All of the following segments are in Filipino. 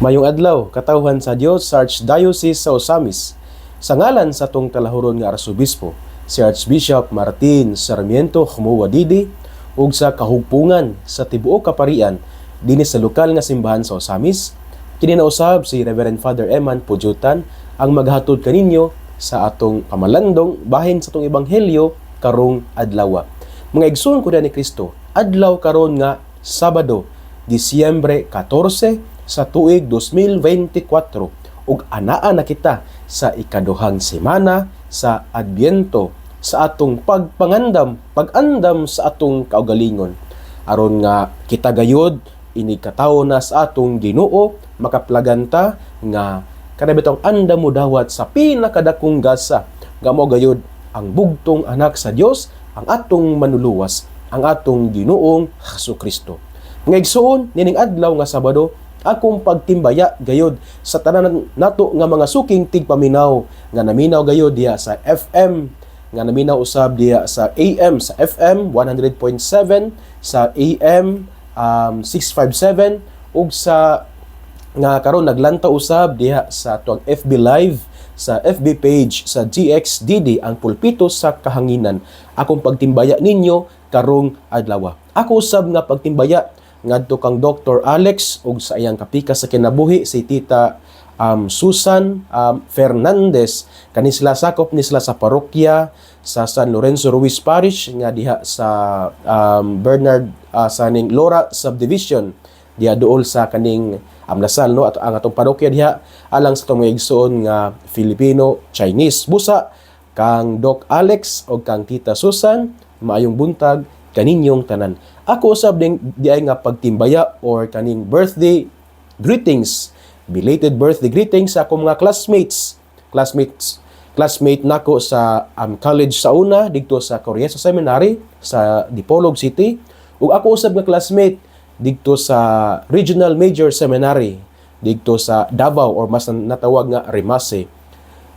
Mayong adlaw, katawhan sa Dios sa Archdiocese sa Osamis. Sa ngalan sa tong talahuron nga Arsobispo, si Archbishop Martin Sarmiento Khumuwadidi, ug sa kahugpungan sa tibuok kaparian dinhi sa lokal nga simbahan sa Osamis, kininausab si Reverend Father Eman Pujutan ang maghatod kaninyo sa atong pamalandong bahin sa atong ebanghelyo karong adlaw. Mga igsoon ko ni Kristo, adlaw karon nga Sabado, Disyembre 14 sa tuig 2024 ug anaa na kita sa ikaduhang semana sa Adbyento sa atong pag-andam sa atong kaugalingon aron nga kita gayud ini katawo na sa atong Ginoo makaplaganta nga kada bitong andam mo dawat sa pinakadakong gasa nga mo gayud ang bugtong anak sa Dios, ang atong manuluwas, ang atong Ginoong Hesukristo. Nga igsoon nining adlaw nga Sabado, akong pagtimbaya gayod sa tanan nato nga mga suking tigpaminaw nga naminaw gayod diya sa FM, nga naminaw usab diya sa AM sa FM 100.7, sa AM 657 ug sa nga karon naglanta usab diya sa tuang FB Live, sa FB page sa GXDD ang pulpito sa kahanginan. Akong pagtimbaya ninyo karong adlaw. Ako usab nga pagtimbaya ngadto kang Dr. Alex ug sa iyang kapika sa kinabuhi si Tita Susan Fernandez. Kani sila sakop ni sila sa parokya sa San Lorenzo Ruiz Parish nga diha sa Bernard sa ning Lora Subdivision diha duol sa kaning Lasal no at ang atong parokya diha alang sa tong igsoon nga Filipino Chinese. Busa kang Doc Alex o kang Tita Susan, maayong buntag kaninyong tanan. Ako usab ding diay nga pagtimbaya or kaning birthday greetings, belated birthday greetings sa akong mga classmate nako sa college sa una didto sa Coriesa Seminary sa Dipolog City ug ako usab nga classmate didto sa Regional Major Seminary didto sa Davao or mas natawag nga Rimase.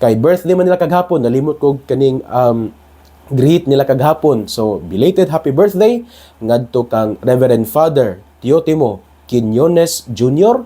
Kay birthday man nila kaghapon, nalimot ko kaning greet nila kaghapon. So, belated happy birthday ngadto kang Reverend Father Teotimo Quiñones Jr.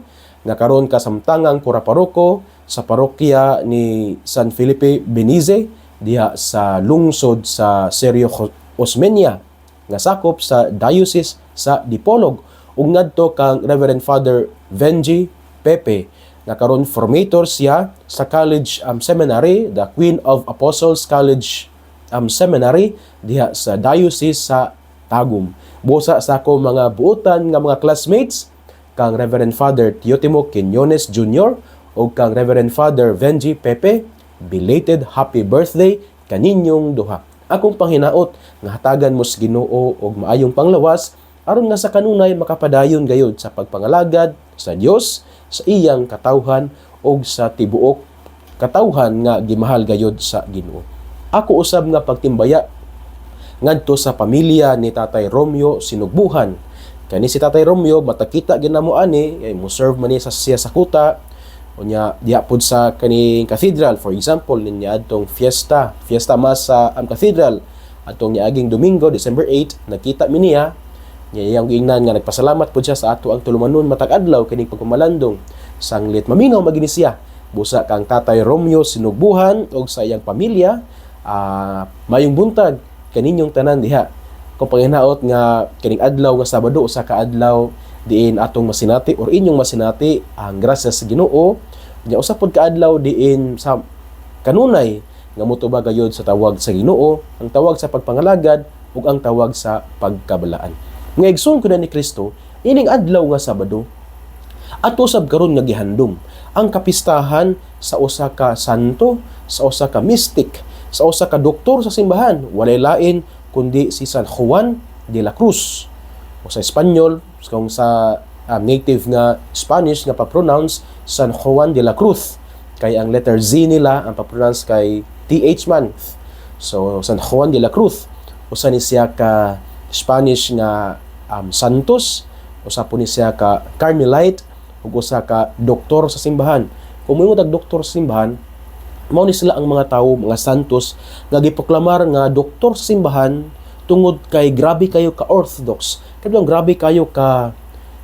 nga karon kasamtangang kuraparoko sa parokya ni San Felipe Benize diha sa lungsod sa Serio Osmeña nga sakop sa Diocese sa Dipolog ug ngadto kang Reverend Father Benji Pepe nga karon formator siya sa College Seminary, the Queen of Apostles College Seminary diha sa Diocese sa Tagum. Busa sa ako mga buotan nga mga classmates kang Reverend Father Teotimo Quiñones Jr. o kang Reverend Father Benji Pepe, belated happy birthday kaninyong duha. Akong panghinaot nga hatagan mo sa Ginoo og maayong panglawas aron nga sa kanunay makapadayon gayud sa pagpangalagad sa Dios, sa iyang katawhan o sa tibuok katawhan nga gimahal gayud sa Ginoo. Ako usab nga pagtimbaya ngadto sa pamilya ni Tatay Romeo Sinugbuhan. Kani si Tatay Romeo matakita ginamo ani ay mo serve man siya sa kuta unya diha pud sa kaning cathedral. For example niya adtong fiesta mass sa cathedral atong niaging Domingo December 8 nakita mi niya iyang giingnan nga nagpasalamat pud siya sa ato ang tulumanon matag adlaw kining pagpamalandong sanglit maminaw magini siya. Busa kang Tatay Romeo Sinugbuhan og sa iyang pamilya, mayong buntag kaninyong tanan diha. Kung panghinaot nga kining adlaw nga Sabado usa ka adlaw diin atong masinati or inyong masinati ang grasya sa Ginoo. Nya usa pod ka adlaw diin sa kanunay nga motuba gayud sa tawag sa Ginoo, ang tawag sa pagpangalagad ug ang tawag sa pagkabalaan. Nga igsoon ko ni Kristo, ining adlaw nga Sabado ato sab karon nga gihandom ang kapistahan sa usa ka santo, sa usa ka mystic, sa usa ka doktor sa simbahan, walay lain kundi si San Juan de la Cruz. O sa Espanyol, kung sa native nga Spanish nga pa-pronounce San Juan de la Cruz. Kay ang letter Z nila ang pa-pronounce kay TH man. So San Juan de la Cruz. Usa ni siya ka Spanish nga santos, usa po ni siya ka Carmelite, ug usa ka doktor sa simbahan. Kung mo tag doktor sa simbahan, mao ni sila ang mga tawo, mga santos nga gipoklamar nga doktor sa simbahan tungod kay grabe kayo ka orthodox. Kadtong grabe kayo ka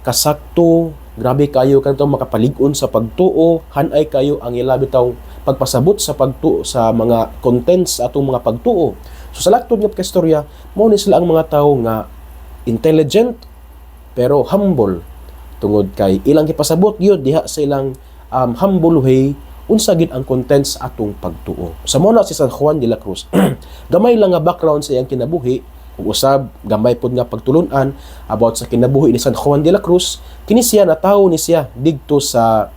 kasakto, grabe kayo kanto makapalig-on sa pagtuo, hanay kayo ang ila bitaw pagpasabot sa pagtuo sa mga contents sa atong mga pagtuo. So sa laktod nga pagkastorya, mao ni sila ang mga tawo nga intelligent pero humble tungod kay ilang gipasabot gyud diha sa ilang humble way unsa gid ang contents atong pagtuo. Sa mo na si San Juan de la Cruz, gamay lang nga background sa iyang kinabuhi, ug usab gamay pod nga pagtulun-an about sa kinabuhi ni San Juan de la Cruz. Kini siya natawo ni siya didto sa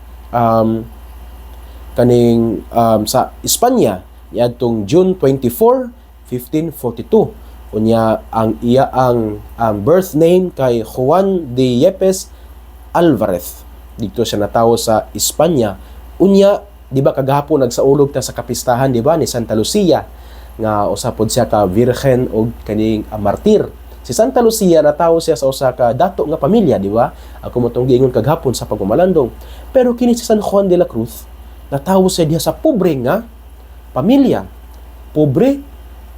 sa Espanya niadtong June 24, 1542. Unya ang iya ang birth name kay Juan de Yepes Alvarez. Dito siya natawo sa Espanya. Unya, di ba kagahapon nagsaulog ta sa kapistahan, di ba, ni Santa Lucia nga usa pod siya ka virgen og kaning martir. Si Santa Lucia natawo siya sa usa ka dato nga pamilya, di ba? Ako motong giingon kagahapon sa pagmamalandong. Pero kini si San Juan de la Cruz natawo siya diha sa pobre nga pamilya. Pobre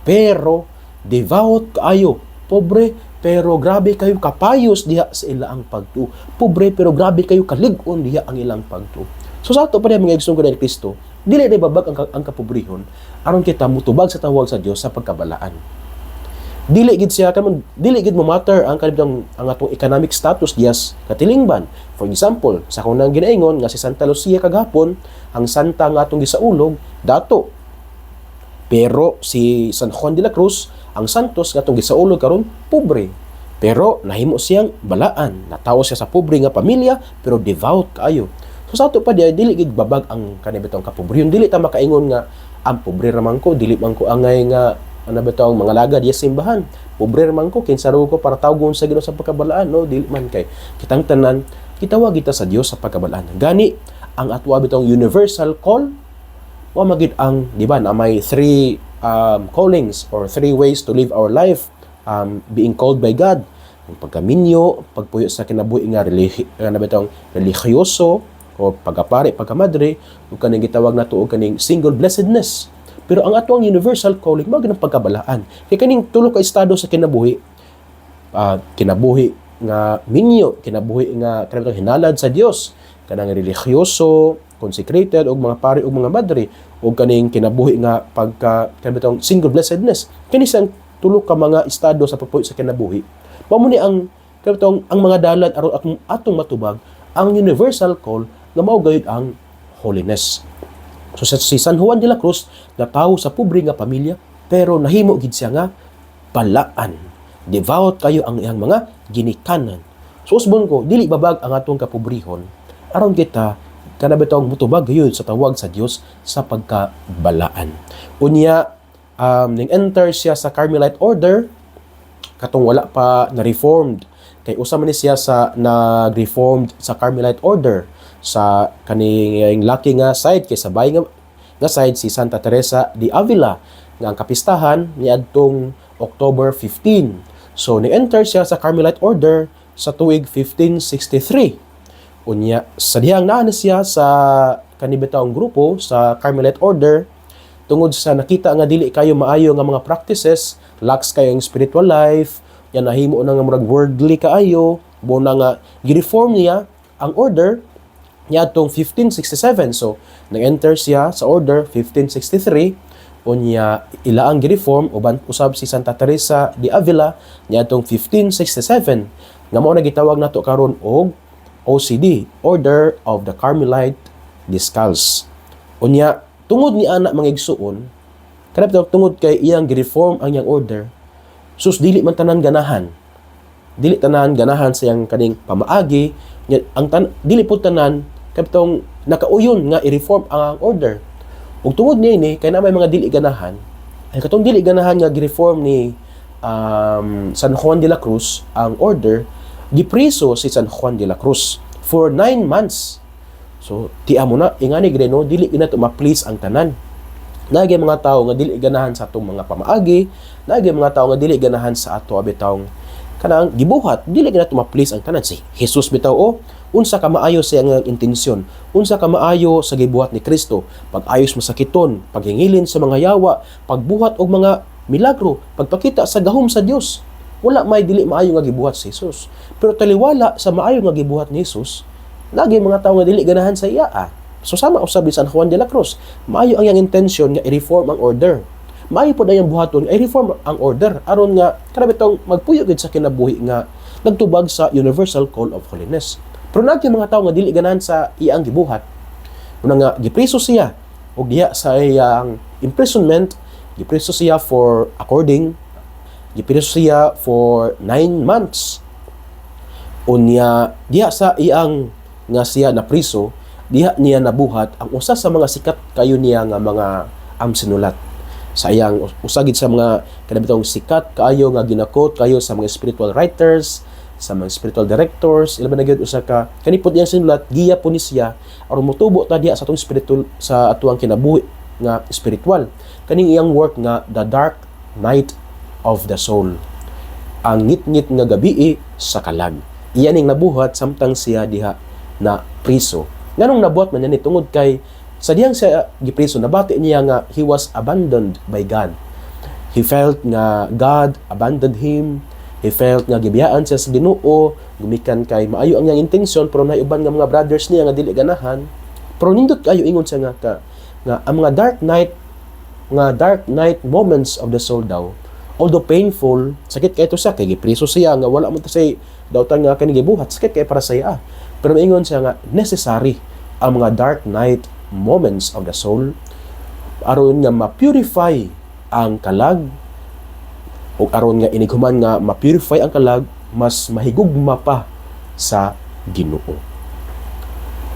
pero devout kaayo. Pobre pero grabe kayo kapayos diha sa ilang pagtuo. Pobre pero grabe kayo kalig-on diha ang ilang pagtuo. So sa ato pa mga igsoon ni Kristo, dili na babag ang kapobrehon aron kita mutubag sa tawag sa Dios sa pagkabalaan. Dili gid siya dili gid mo matter ang kalibang ang atong economic status dias katilingban. For example, sa kunang ginaingon nga si Santa Lucia kagahapon, ang santa nga atong gisaulog dato. Pero si San Juan de la Cruz, ang santos nga atong gisaulog karon pobre. Pero nahimo siyang balaan, natawo siya sa pobre nga pamilya pero devout kaayo. So sa ato pa dili gid babag ang kanibitong kapobrehon. Dili ta makaingon nga ang pobre raman ko, dili man ko angay nga ano ba tawag mga laga diya simbahan. Pobre man ko kinsa ko para tawgon sa Ginoo sa pagkabalaan, no? Dili man kay kitang tanan kitawag kita sa Dios sa pagkabalaan. Gani ang atwa bitong universal call wa magid ang di ba na may three callings or three ways to live our life being called by God. Ang pagkaminyo, pagpuyo sa kinabuhi nga religyoso o pagkapari, pagkamadre, ug kaning gitawag nato og kaning single blessedness. Pero ang atong universal calling mao gyud ang pagkabalaan. Kay kaning tulo ka estado sa kinabuhi, kinabuhi nga minyo, kinabuhi nga kanang hinalad sa Dios, kanang religyoso, consecrated og mga pari og mga madre, og kaning kinabuhi nga pagka kanang single blessedness. Kini sang tulo ka mga estado sa pagpuyo sa kinabuhi. Mao ni ang kanang ang mga dalan aron atong matubag ang universal call nga mao gayud ang holiness. So si San Juan de la Cruz natawo sa pobre nga pamilya pero nahimo gid siya nga balaan. Devout kayo ang iyang mga ginikanan. So usbon ko dili babag ang atong kapobrehon aron kita kana bitong mutubag gayud sa tawag sa Dios sa pagkabalaan. Unya ning enter siya sa Carmelite order katong wala pa na reformed kay usa man ni siya sa nag-reformed sa Carmelite order sa kaning laki nga side kay sabay nga side si Santa Teresa de Avila nga ang kapistahan niadtong October 15. So ni-enter siya sa Carmelite order sa tuig 1563. Unya sa dihang naa siya sa kanibitaong grupo sa Carmelite order tungod sa nakita nga dili kayo maayo nga mga practices, lax kayo ang spiritual life, yan nahimo na nga murag worldly kaayo, bo na nga gi-reform niya ang order niadtong 1567. So nag-enter siya sa order 1563. Unya ila ang gi-reform uban usab si Santa Teresa de Avila niadtong 1567 nga mao na gitawag nato karon og OCD, Order of the Carmelite Descalces. Unya tungod ni ana mga igsuon kanang tungod kay iyang gi-reform ang iyang order, sus dili man tanan ganahan. Dili tanan ganahan sa iyang kaning pamaagi, dili pud tanan katong nakauyon nga i-reform ang order. Ug tungod niini kay na may mga dili ganahan, ay katong dili ganahan nga gi-reform ni San Juan de la Cruz ang order, gipriso si San Juan de la Cruz for 9 months. So tiya mo na ingani gid no dili gina to ma-please ang tanan. Nagay mga tao nga dili ganahan sa atong mga pamaagi, nagay mga tao nga dili ganahan sa ato abitawng kanang gibuhat, dili gina to ma-please ang tanan. Si Jesus bitaw unsa ka maayo sa iyang intensyon, unsa ka maayo sa gibuhat ni Kristo, pag-ayos masakiton, paghingilin sa mga yawa, pagbuhat og mga milagro, pagpakita sa gahom sa Dios. Wala may dili maayo nga gibuhat si Jesus. Pero taliwala sa maayo nga gibuhat ni Jesus, lagi mga tao nga dili ganahan sa iya. So sama usab ni San Juan de la Cruz, maayo ang iyang intention nga i-reform ang order. Maayo po na yung buhaton nga i-reform ang order aron nga kada bitong magpuyo gid sa kinabuhi nga nagtubag sa universal call of holiness. Pero nagki mga tao nga dili ganahan sa iyang gibuhat, una nga gipreso siya og diha sa iyang imprisonment, gipreso siya gipreso siya for 9 months. Unya diha sa iyang nga siya na priso, diha niya nabuhat ang usa sa mga sikat kayo niya nga mga sinulat. Sa iyang usagid sa mga kanabitong sikat kaayo nga ginakot kayo sa mga spiritual writers, sa mga spiritual directors, ilaban na gyud usa ka kanipod iyang sinulat giya po ni siya aron motubo ta diha sa atong spiritual sa atuang kinabuhi nga spiritual. Kaning iyang work nga The Dark Night of the Soul, ang ngit-ngit nga gabii sa kalag. Iyan ning nabuhat samtang siya diha na priso. Nganong nabuhat man niya tungod kay sa diyang siya gipriso, nabati niya nga he was abandoned by God. He felt nga God abandoned him. He felt nga gibiyaan siya sa Ginoo, gumikan kay maayo ang iyang intensyon pero naiuban nga mga brothers niya nga dili ganahan. Pero nindot kayo ingon siya nga ang mga dark night moments of the soul daw, although painful, sakit kay ito siya kay gipriso siya nga wala man ta say daw ta nga kani gibuhat, sakit kay para sa iya. Pero maingon siya nga necessary ang mga dark night moments of the soul aron nga ma-purify ang kalag o aron nga inighuman nga ma-purify ang kalag, mas mahigugma pa sa Ginoo.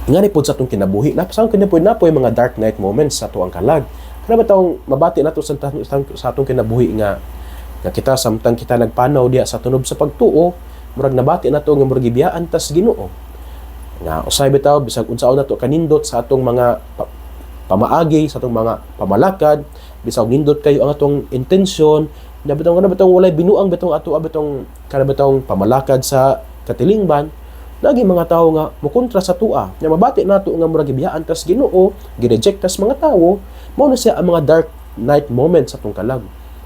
Ngani pod sa atong kinabuhi, napasang kinabuhi na po yung mga dark night moments sa tuang kalag. Kaya ba taong mabati nato sa atong kinabuhi nga kita samtang kita nagpanaw diha sa tunob sa pagtuo, murag nabati nato nga murag gibiyaan tas Ginoo. Nga usay bitaw bisag unsaon nato kanindot sa atong mga pamaagi, sa atong mga pamalakad, bisag nindot kayo ang atong intensyon, na bitong walay binuang bitong kanabitong pamalakad sa katilingban, lagi mga tao nga mukontra sa tua. Nga mabati nato nga murag gibiyaan tas Ginoo, gireject tas mga tao, mao na siya ang mga dark night moments sa atong kalag.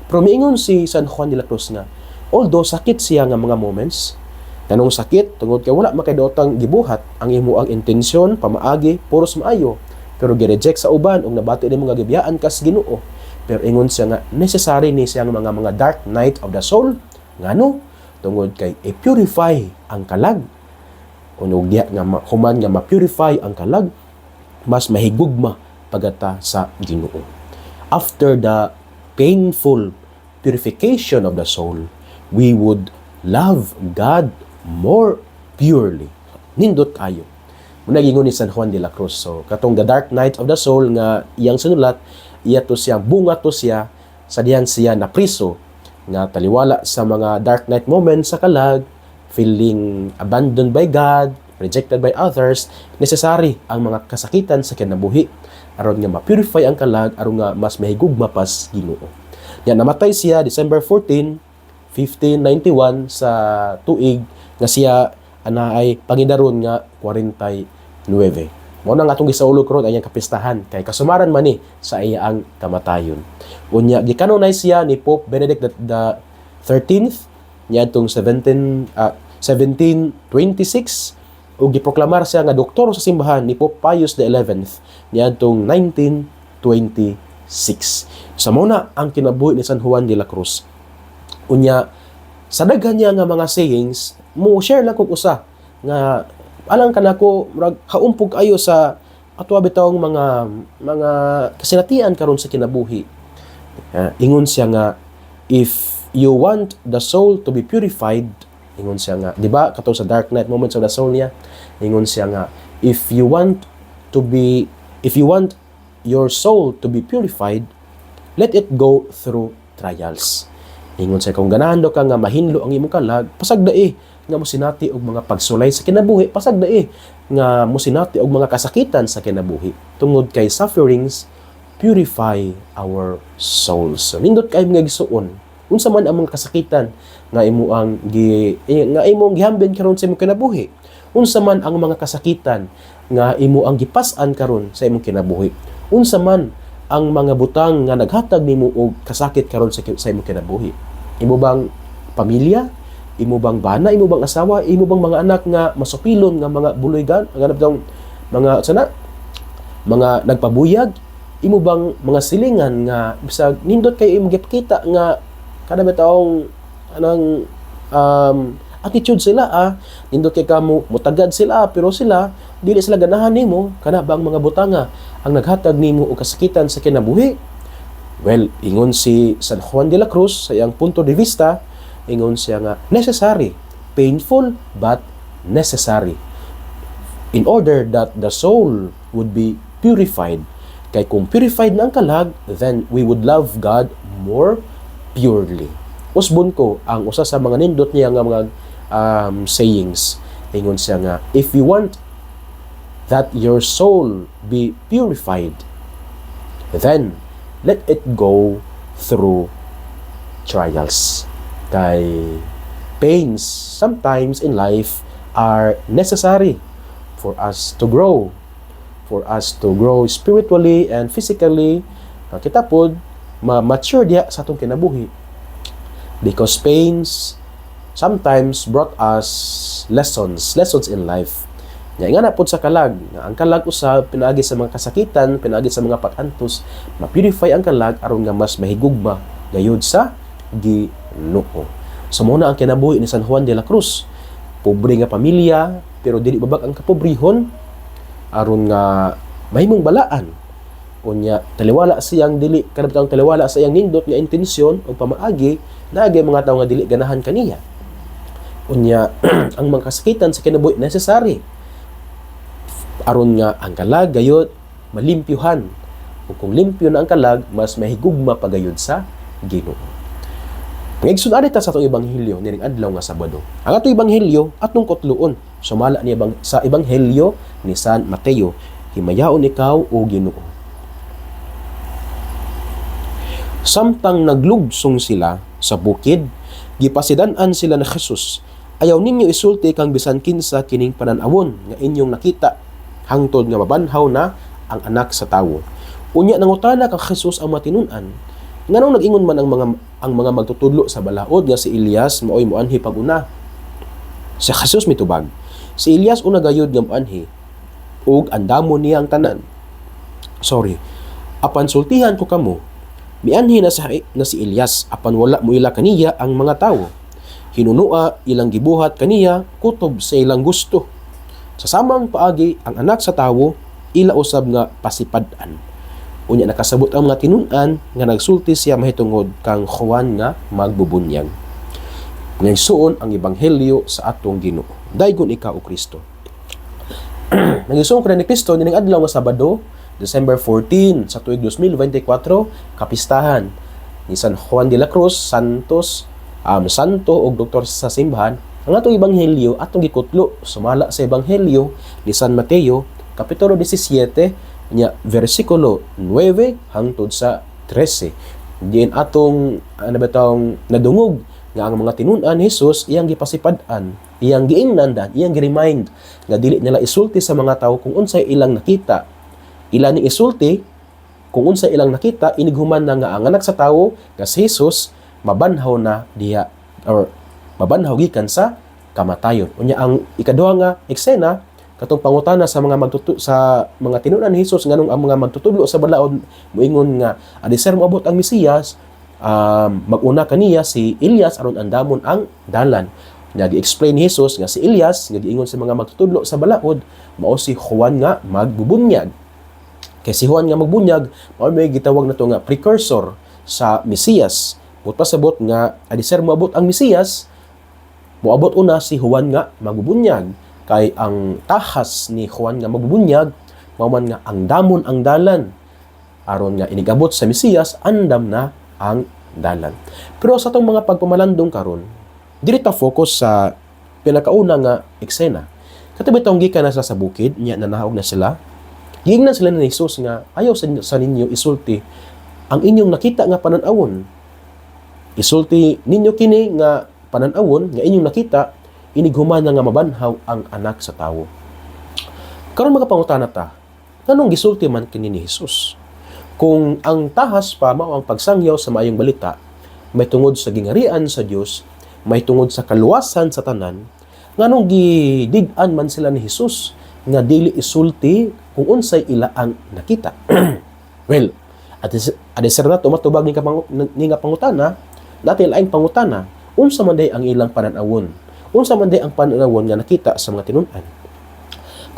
Pero miingon si San Juan de la Cruz nga, although sakit siya nga mga moments, tanong sakit, tungod kay wala makaidotang gibuhat ang imo ang intensyon, pamaagi, puros maayo, pero gireject sa uban ug nabati nimo nga gibiyaan kas Ginoo. Pero ingon siya nga necessary ni siyang mga dark night of the soul, ngano tungod kay i-purify ang kalag. Unog diha nga human nga ma-purify ang kalag, mas mahigugma pagata sa Ginoo. After the painful purification of the soul, we would love God more purely. Nindot kayo. Muna gingon ni San Juan de la Cruz. So, katong the dark night of the soul nga iyang sinulat, iya to siya, bunga to siya, sa diyan siya na priso, nga taliwala sa mga dark night moments sa kalag, feeling abandoned by God, rejected by others, necessary ang mga kasakitan sa kinabuhi, aron nga ma-purify ang kalag, aron nga mas mahigugma pas Ginoo. Yan, namatay siya December 14, 1591 sa tuig nga siya ay pangidaron nga 49. Mao na nga atong gisaulog karon ang iyang kapistahan kay kasumaran man ni sa iya ang kamatayon. Unya gikanonize siya ni Pope Benedict the 13th niadtong 1726 ug giproklamar siya nga doktor sa simbahan ni Pope Pius the 11th niadtong 1926. Sa muna ang kinabuhi ni San Juan de la Cruz. Unya sa daghan niya nga mga sayings, mo share lang kog usa nga alang kanako murag haumpog ayo sa ato bitawng mga kasinatian karon sa kinabuhi. Ingon siya nga, if you want the soul to be purified, ingon siya nga, di ba katong sa dark night moments of the soul niya, ingon siya nga, if you want your soul to be purified, let it go through trials. Ingon siya, kung ganahan do ka nga mahinlo ang imong kalag, pasagdae nga mosinati og mga pagsulay sa kinabuhi, pasagdae nga mosinati og mga kasakitan sa kinabuhi. Tungod kay sufferings purify our souls. So, nindot kay mga gisuon. Unsa man ang mga kasakitan nga imong gihambin karon sa imong kinabuhi. Unsa man ang mga kasakitan nga imo ang gipas-an karon sa imong kinabuhi. Unsa man ang mga butang nga naghatag nimo og kasakit karon sa imong kinabuhi. Imo bang pamilya? imo bang bana, imo bang asawa, imo bang mga anak nga masupilon nga mga buloygan, nga nabdang mga sana mga nagpabuyag, imo bang mga silingan nga bisag nindot kay imo gipakita nga kada taong anang attitude sila nindot kay kamo mutagad sila pero sila dili sila ganahan nimo kana bang mga butanga ang naghatag nimo og kasakitan sa kinabuhi. Well, ingon si San Juan de la Cruz sa iyang punto de vista, ingon siya nga necessary, painful but necessary in order that the soul would be purified. Kay kung purified na ang kalag, then we would love God more purely. Usbon ko ang usa sa mga nindot niya nga mga sayings. Ingon siya nga, if you want that your soul be purified, then let it go through trials. Kay pains sometimes in life are necessary for us to grow, spiritually and physically. Kita pod ma-mature diya sa atong kinabuhi, because pains sometimes brought us lessons in life. Nga na pod sa kalag, ang kalag usab pinaagi sa mga kasakitan, pinaagi sa mga pag-antos, ma-purify ang kalag aron nga mas mahigugma gayud sa Ginoo. So muna ang kinabuhi ni San Juan de la Cruz, pobre nga pamilya pero dili babag ang kapobrehon, aron nga mahimong balaan. Unya taliwala siyang dili kadabtang taliwala sa iyang nindot nga intensyon o pamaagi, naagay mga tawo nga dili ganahan kaniya. Unya ang mga kasakitan sa kinabuhi necessary aron nga ang kalag gayud malimpyuhan. Ug kung limpyo na ang kalag, mas mahigugma pagayud sa Ginoo. Ngayon adita sa atong ebanghelyo nining adlaw nga Sabado. Ang atong ebanghelyo atong kutluon sumala ni sa ebanghelyo ni San Mateo. Himayaon ikaw o Ginoo. Samtang naglugsong sila sa bukid, gipasidan-an sila na Jesus. Ayaw ninyo isulti kang bisan kinsa kining pananawon nga inyong nakita, hangtod nga mabanhaw na ang anak sa tawo. Unya nangutana kang Jesus ang matinun-an, nganong nag-ingon man ang mga magtutudlo sa balaod nga si Elias maoy moanhi pag-una. Si Jesus mitubag, si Elias una gayud nga moanhi ug andamon niya ang tanan. Apan sultihan ko kamo, mianhi na si Elias apan wala mo ila kaniya ang mga tawo. Hinunua ilang gibuhat kaniya kutob sa ilang gusto. Sa samang paagi ang anak sa tawo ila usab nga pasipad-an. Unya nakasabot ang mga tinun-an nga nagsulti siya mahitungod kang Juan nga magbubunyag. Nagsuon ang ebanghelyo sa atong Ginoo. Daygon ikaw o Kristo. Nagsuon ka ni Kristo nining adlaw nga Sabado, December 14 sa tuig 2024, kapistahan ni San Juan de la Cruz, santo og doktor sa simbahan. Ang atong ebanghelyo atong gikutlo sumala sa ebanghelyo ni San Mateo kapitulo 17 nya versikulo 9 hangtod sa 13. Diin atong nadungog nga ang mga tinun-an ni Jesus iyang gipasipad-an, iyang giingnan, iyang gi-remind nga dili nila isulti sa mga tawo kung unsay ilang nakita. Ila ni isulti kung unsay ilang nakita, inighuman na nga ang anak sa tawo nga si Jesus mabanhaw na diha or mabanhaw gikan sa kamatayon. Unya ang ikaduha nga eksena katong pangutana sa mga tinun-an ni Jesus nganong ang mga magtutudlo sa balaod moingon nga adisir moabot ang Mesiyas, maguna kaniya si Elias aron andamon ang dalan. Nag-explain ni Jesus nga si Elias nga giingon sa mga magtutudlo sa balaod mao si Juan nga magbubunyag. Kay si Juan nga magbunyag mao may gitawag nato nga precursor sa Mesiyas. But pasabot nga adisir moabot ang Mesiyas, moabot una si Juan nga magbubunyag. Kay ang tahas ni Juan nga magbubunyag mao man nga ang damon ang dalan aron nga inigabot sa Mesiyas andam na ang dalan. Pero sa atong mga pagpamalandong karon, dili ta focus sa pinakauna nga eksena. Katabi tong gikan na sa bukid, nya nanahog na sila. Giingnan sila ni Jesus nga ayaw sa ninyo isulti ang inyong nakita nga panan-awon. Isulti ninyo kini nga panan-awon nga inyong nakita, inighuman na nga mabanhaw ang anak sa tawo. Karon magapangutana ta, nganong gisulti man kini ni Jesus? Kung ang tahas pa mao ang pagsangyaw sa maayong balita, may tungod sa gingarian sa Dios, may tungod sa kaluwasan sa tanan, nganong gidid-an man sila ni Hesus nga dili isulti kung unsay ila ang nakita. Well, adisir na matubag ni nga pangutana, dati laing pangutana, unsa man day ang ilang pananawon? Unsa man day ang pananawon nga nakita sa mga tinun-an?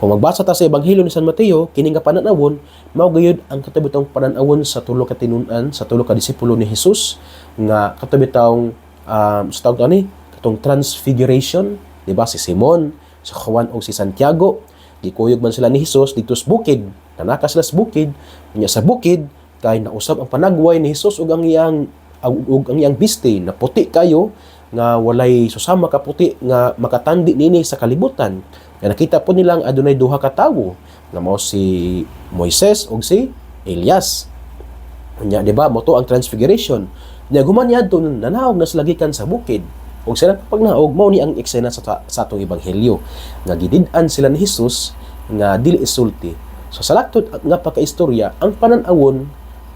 Kung magbasa ta sa Ebanghelyo ni San Mateo, kini nga pananawon mao gayud ang katubitong pananawon sa tulo ka tinun-an, sa tulo ka disipulo ni Hesus nga katubitong sa tawag ni katong transfiguration, di ba? Si Simon, si Juan o si Santiago, gikuyog man sila ni Hesus dito sa bukid, nanaka sila sa bukid, unya sa bukid kay nausab ang panagway ni Hesus ug ang iyang biste na puti kayo nga walay susama ka puti nga makatandi nini sa kalibutan. Kaya nakita po nilang adunay duha ka tawo nga mao si Moises ug si Elias. Unya di ba mo to ang transfiguration. Nya guman yadto nanawag na sila gikan sa bukid. Ug sila pagnaog mao ni ang eksena sa atong ebanghelyo nga gidid-an sila ni Hesus nga dili isulti. So sa laktod nga pagkaistorya, ang pananawon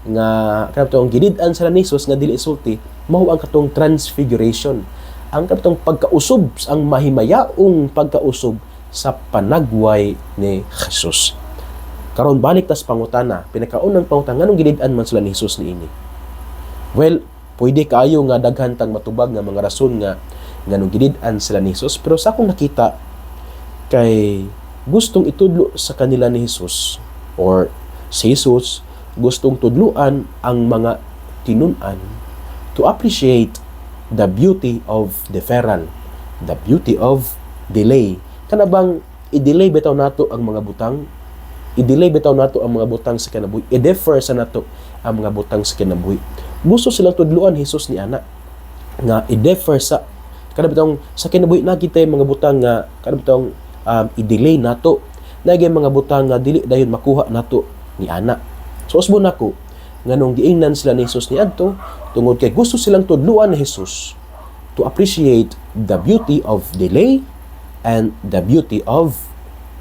nga kanatong gidid-an sila ni Hesus nga dili isulti mao ang katong transfiguration. Ang katong pagkausob, ang mahimayaong pagkausob sa panagway ni Jesus. Karon balik tas pangutana, pinakaunang pangutana, nganong gidid-an man sila ni Jesus niini? Well, pwede kaayo nga daghan tang matubag nga mga rason nga nganong gidid-an sila ni Jesus, pero sa akong nakita kay gustong itudlo sa kanila ni Jesus or si Jesus gustong tudluan ang mga tinun-an to appreciate the beauty of deferral, the beauty of delay. Kana bang i-delay bitaw nato ang mga butang? I-delay bitaw nato ang mga butang sa kinabuhi. I-defer sa nato ang mga butang sa kinabuhi. Gusto silang tudluan Hesus ni ana nga i-defer sa kada bitaw sa kinabuhi na kita mga butang nga kada bitaw i-delay nato. Nagay mga butang nga dili dayon makuha nato ni ana. So usbon nako nganong giingnan sila ni Hesus ni adto tungod kay gusto silang tudluan ni Hesus to appreciate the beauty of delay and the beauty of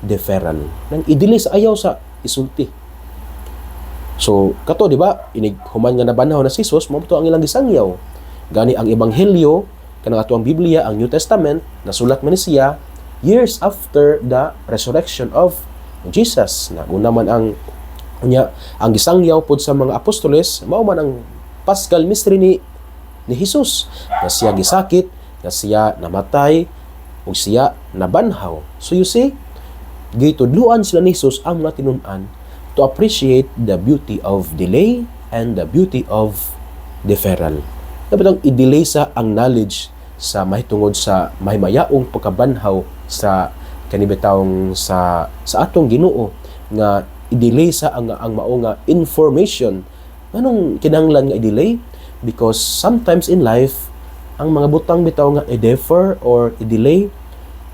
deferral. Nang i-delay sa ayaw sa isulti. So, kato, di ba? Inig human nga nabanhaw na si Jesus, mo ang ilang gisangyaw. Gani ang Ebanghelyo, kanang ato ang Biblia, ang New Testament, nasulat man ni siya years after the resurrection of Jesus. Na una man ang gisangyaw pod sa mga apostoles, mao man ang Paschal mystery ni Jesus. Na siya gisakit, na siya namatay, ug siya nabanhaw. So you see, gitudluan sila ni Jesus ang mga tinun-an to appreciate the beauty of delay and the beauty of deferral. Dapat ang i-delay sa ang knowledge sa mahitungod sa mahimayaong pagkabanhaw sa kanibitawong sa atong Ginoo nga i-delay sa ang mao nga information. Anong kinahanglan nga i-delay? Because sometimes in life ang mga butang bitaw nga i-defer or i-delay,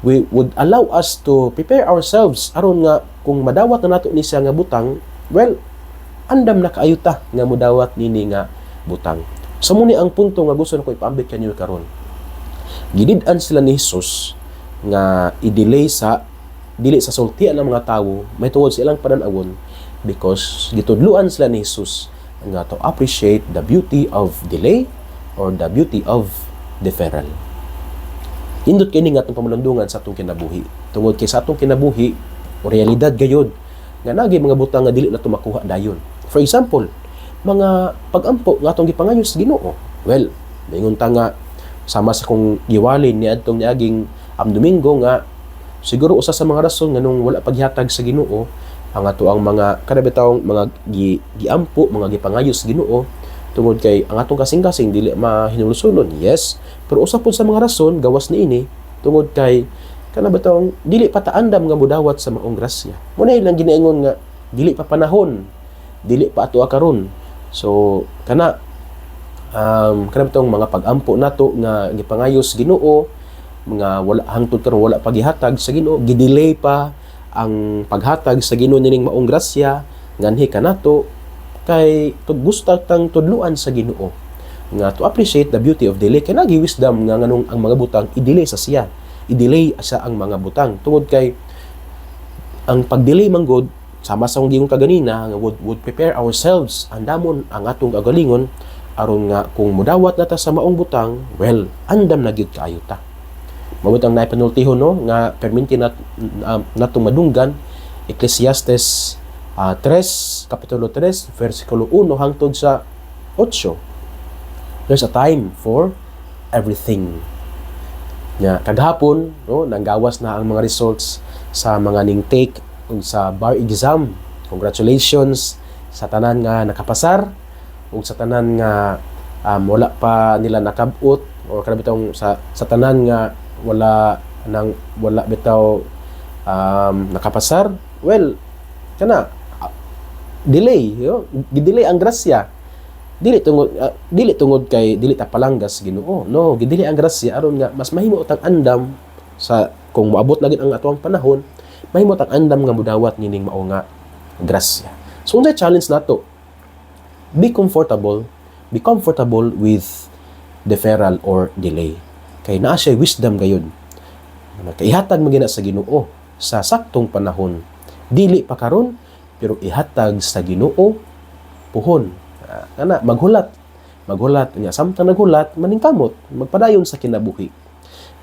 we would allow us to prepare ourselves aron nga kung madawat na nato ni siya nga butang, well, andam na kaayuta nga mudawat nini nga butang. So muni ang punto nga gusto nako ipaambit kanyo karon. Gidid-an sila ni Jesus nga i-delay sa dili sa sultian ng mga tawo, may tungod sa ilang pananawon because gitudluan sila ni Jesus nga to appreciate the beauty of delay or the beauty of deferral. Indot kini nga atong pamalandungan sa atong kinabuhi. Tungod kay sa atong kinabuhi, o realidad gayud nga nagay mga butang nga dili na tumakuha dayon. For example, mga pag-ampo nga atong gipangayo sa Ginoo. Well, maingon ta nga sama sa kong giwalin ni adtong niaging Domingo nga siguro usa sa mga rason nga nung wala paghatag sa Ginoo ang ato ang mga kadabitawng mga giampo, mga gipangayo sa Ginoo tungod kay ang atong kasing-kasing dili mahinulusonon. Yes, pero usa pod sa mga rason gawas niini tungod kay kana batawng dili pa taandam nga mudawat sa maong grasya. Muna ilang ginaingon nga dili pa panahon, dili pa ato karon. So kana batawng mga pag-ampo nato nga gipangayo sa Ginoo, mga wala hangtod karon wala paghihatag sa Ginoo, gidelay pa ang paghatag sa Ginoo nining maong grasya nganhi kanato kay gusto tang tudluan sa Ginoo nga to appreciate the beauty of delay kay nagi wisdom nga nganong ang mga butang i-delay sa siya, i-delay sa ang mga butang tungod kay ang pag-delay manggod sama sa gingon kaganina nga would prepare ourselves andamon ang atong kagalingon aron nga kung mudawat na ta sa maong butang, well, andam na gyud kaayo ta. Mabutang na penultiho no nga perminti natong madunggan Ecclesiastes 3 kapitulo 3 versikulo 1 hangtod sa 8. There's a time for everything. Nga kaghapon no nanggawas na ang mga results sa mga ning take ug sa bar exam. Congratulations sa tanan nga nakapasar ug sa tanan nga wala pa nila nakabot o kada bitong sa tanan nga wala bitaw nakapasar. Well, kana delay, gidelay ang grasya. Dili tungod kay dili ta palanggas Ginoo. No, gidili ang grasya aron nga mas mahimo tang andam sa kung moabot na gid ang atuang panahon, mahimo tang andam nga mudawat nining mao nga grasya. So unsay challenge nato? Be comfortable with deferral or delay. Kay naa siya wisdom gayud. Ihatag magina sa Ginoo sa saktong panahon. Dili pa karon pero ihatag sa Ginoo puhon. Kana maghulat nya samtang naghulat maningkamot magpadayon sa kinabuhi.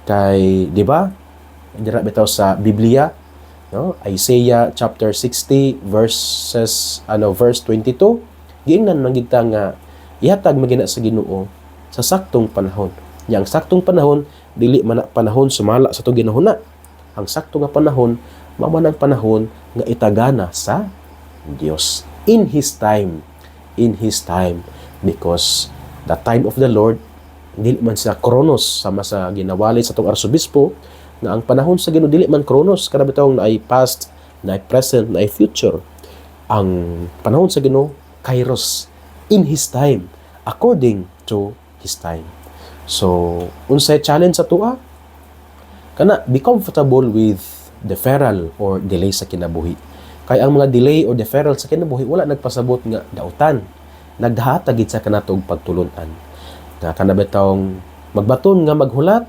Kay di ba dira bitaw sa Biblia no Isaiah chapter 60 verse 22 giingnan man gid ta nga ihatag magina sa Ginoo sa saktong panahon. Yang saktong panahon, dili man panahon sumala sa itong ginahuna. Ang sakto nga panahon, maman ang panahon nga itagana sa Dios. In His time. Because the time of the Lord, dili man sa kronos, sama sa ginawali sa itong arsobispo, nga ang panahon sa Ginoo dili man kronos, kada bitawng na ay past, na ay present, na ay future. Ang panahon sa Ginoo, kairos. In His time. According to His time. So, unsay challenge sa tuwa? Kana, be comfortable with deferral or delay sa kinabuhi. Kaya ang mga delay or deferral sa kinabuhi, wala nagpasabot nga dautan. Nagdahatagid sa kanatog pagtulunan. Na kanabitawng magbaton nga maghulat,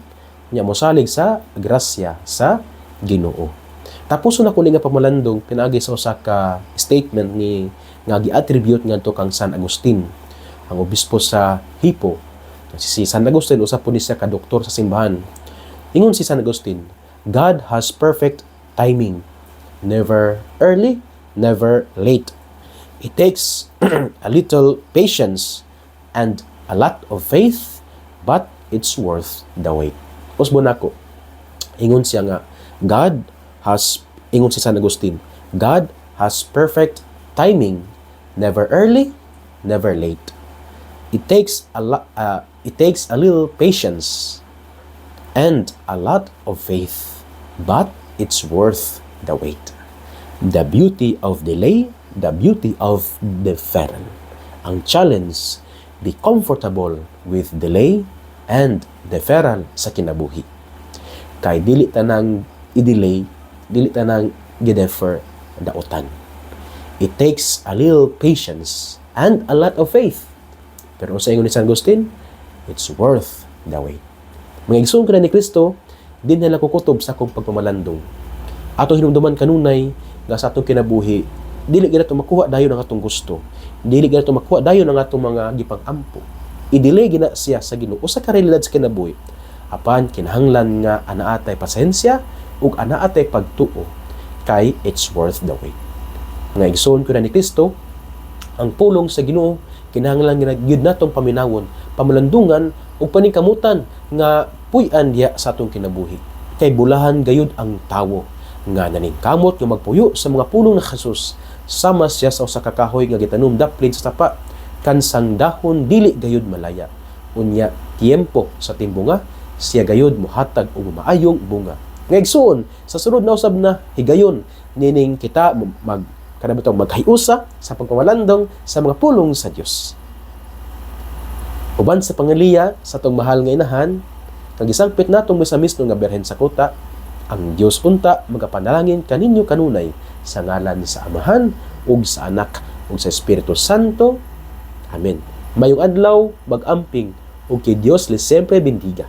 nya mosalig sa grasya sa Ginoo. Tapos na kuni nga pamalandong pinaagi sa usa ka statement ni nga gi-attribute ngadto kang San Agustin, ang obispo sa Hippo. Si San Agustin, usap po ni siya ka-doktor sa simbahan. Ingon si San Agustin, God has perfect timing. Never early, never late. It takes a little patience and a lot of faith, but it's worth the wait. Usbon ako. Ingon siya nga, ingon si San Agustin, God has perfect timing. Never early, never late. It takes a little patience and a lot of faith, but it's worth the wait. The beauty of delay, the beauty of deferral. Ang challenge, be comfortable with delay and deferral sa kinabuhi. Kay dili tanang i-delay, dili tanang i-defer dautan. It takes a little patience and a lot of faith. Pero sa ingon ni San Agustin, it's worth the wait. Mga igsoon ko na ni Kristo, din nila kukutob sa akong pagpamalandong. Ato hinumduman kanunay nga sa atong kinabuhi, dili gid ato makuha dayon ang atong gusto. Dili gid ato makuha dayon ang atong mga gipang-ampo. I-delay gina siya sa Ginoo sa karelidad sa kinabuhi. Apan kinahanglan nga ana atay pasensya ug ana atay pagtuo kay it's worth the wait. Mga igsoon ko na ni Kristo, ang pulong sa Ginoo kinahanglan nga gyud natong paminawon, pamalandungan ug paningkamutan nga puy-an diya sa atong kinabuhi. Kay bulahan gayud ang tawo nga naningkamot nga magpuyo sa mga pulong na Jesus, sama siya sa usa ka kahoy nga gitanom daplin sa tapa, kansang dahon dili gayud malaya. Unya tiempo sa timbunga, siya gayud mohatag og maayong bunga. Nga igsoon, sa sunod na usab na higayon nining kita maghiusa sa pagpamalandong sa mga pulong sa Dios. Uban sa pangaliya sa tong mahal nga inahan, kag gisangpit natong sa mismo nga Birhen sa Kuta, ang Dios unta magapanalangin kaninyo kanunay sa ngalan sa Amahan ug sa Anak ug sa Espiritu Santo. Amen. Mayong adlaw, mag-amping ug kay Dios le sempre bendiga.